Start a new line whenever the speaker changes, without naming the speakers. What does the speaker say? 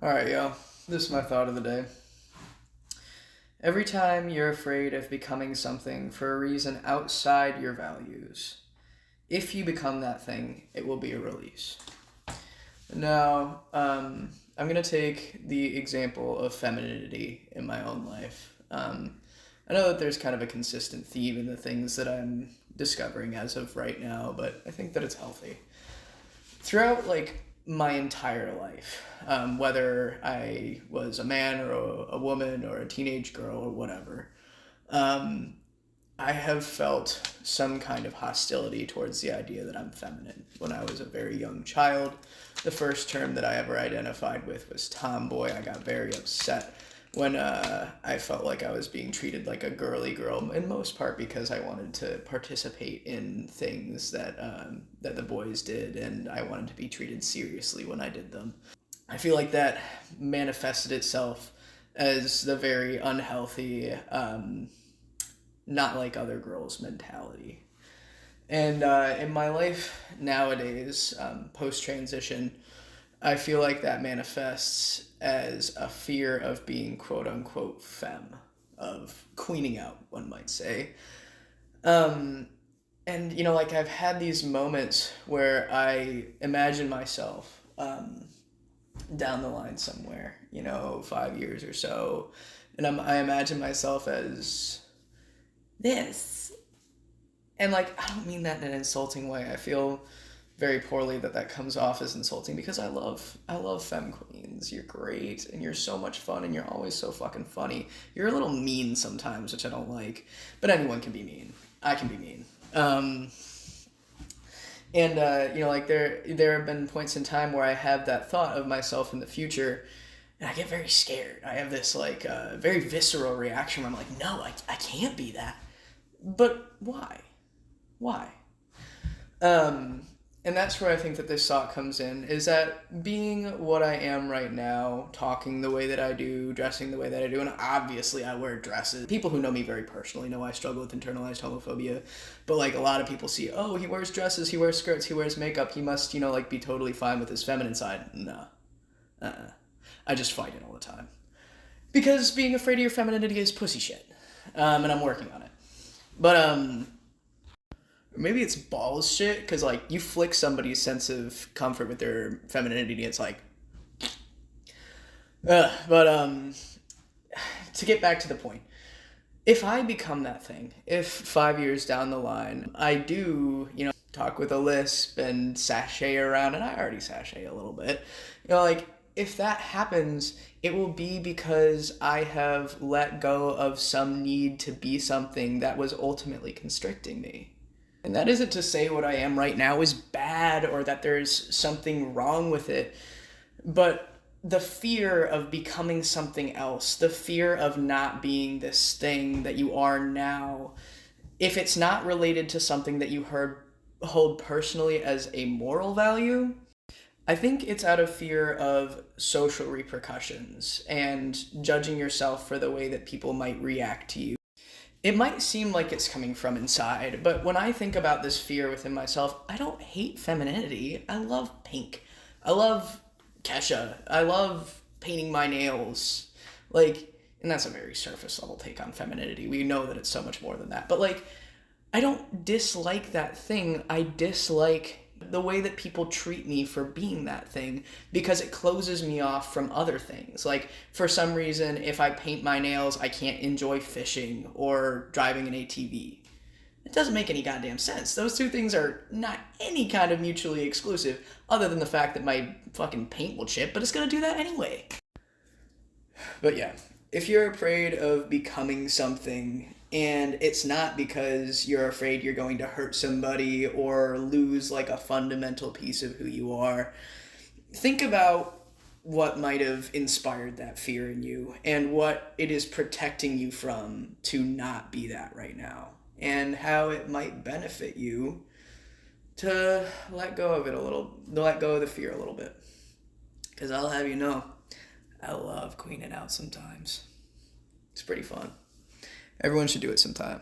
All right, yo. This is my thought of the day. Every time you're afraid of becoming something for a reason outside your values, if you become that thing, it will be a release. Now, I'm going to take the example of femininity in my own life. I know that there's kind of a consistent theme in the things that I'm discovering as of right now, but I think that it's healthy throughout like my entire life, whether I was a man or a woman or a teenage girl or whatever, um, I have felt some kind of hostility towards the idea that I'm feminine. When I was a very young child, the first term that I ever identified with was tomboy. I got very upset when I felt like I was being treated like a girly girl, in most part because I wanted to participate in things that the boys did, and I wanted to be treated seriously when I did them. I feel like that manifested itself as the very unhealthy, not like other girls mentality. And in my life nowadays, post transition, I feel like that manifests as a fear of being quote unquote femme, of queening out, one might say. Um, and, like I've had these moments where I imagine myself down the line somewhere, 5 years or so. And I imagine myself as this. And like, I don't mean that in an insulting way. I feel very poorly that that comes off as insulting because I love femme queens. You're great and you're so much fun and you're always so fucking funny. You're a little mean sometimes, which I don't like, but anyone can be mean. I can be mean. And like there have been points in time where I have that thought of myself in the future, and I get very scared. I have this like very visceral reaction where I'm like, no, I can't be that. But why? Why? Um, and that's where I think that this thought comes in, is that being what I am right now, talking the way that I do, dressing the way that I do, and obviously I wear dresses. People who know me very personally know I struggle with internalized homophobia, but like a lot of people see, oh, he wears dresses, he wears skirts, he wears makeup, he must, like be totally fine with his feminine side. No. Uh-uh. I just fight it all the time. Because being afraid of your femininity is pussy shit. And I'm working on it. But maybe it's balls shit because like you flick somebody's sense of comfort with their femininity, it's like, but to get back to the point, if I become that thing, if 5 years down the line I do, talk with a lisp and sashay around, and I already sashay a little bit, like if that happens, it will be because I have let go of some need to be something that was ultimately constricting me. And that isn't to say what I am right now is bad or that there's something wrong with it, but the fear of becoming something else, the fear of not being this thing that you are now, if it's not related to something that you hold personally as a moral value, I think it's out of fear of social repercussions and judging yourself for the way that people might react to you. It might seem like it's coming from inside, but when I think about this fear within myself, I don't hate femininity. I love pink. I love Kesha. I love painting my nails. Like, and that's a very surface level take on femininity. We know that it's so much more than that. But like, I don't dislike that thing. I dislike the way that people treat me for being that thing because it closes me off from other things. Like, for some reason, if I paint my nails, I can't enjoy fishing or driving an ATV. It doesn't make any goddamn sense. Those two things are not any kind of mutually exclusive, other than the fact that my fucking paint will chip, but it's gonna do that anyway. But yeah, if you're afraid of becoming something and it's not because you're afraid you're going to hurt somebody or lose like a fundamental piece of who you are, think about what might have inspired that fear in you and what it is protecting you from to not be that right now and how it might benefit you to let go of it a little, let go of the fear a little bit. Because I'll have you know, I love queening out sometimes. It's pretty fun. Everyone should do it sometime.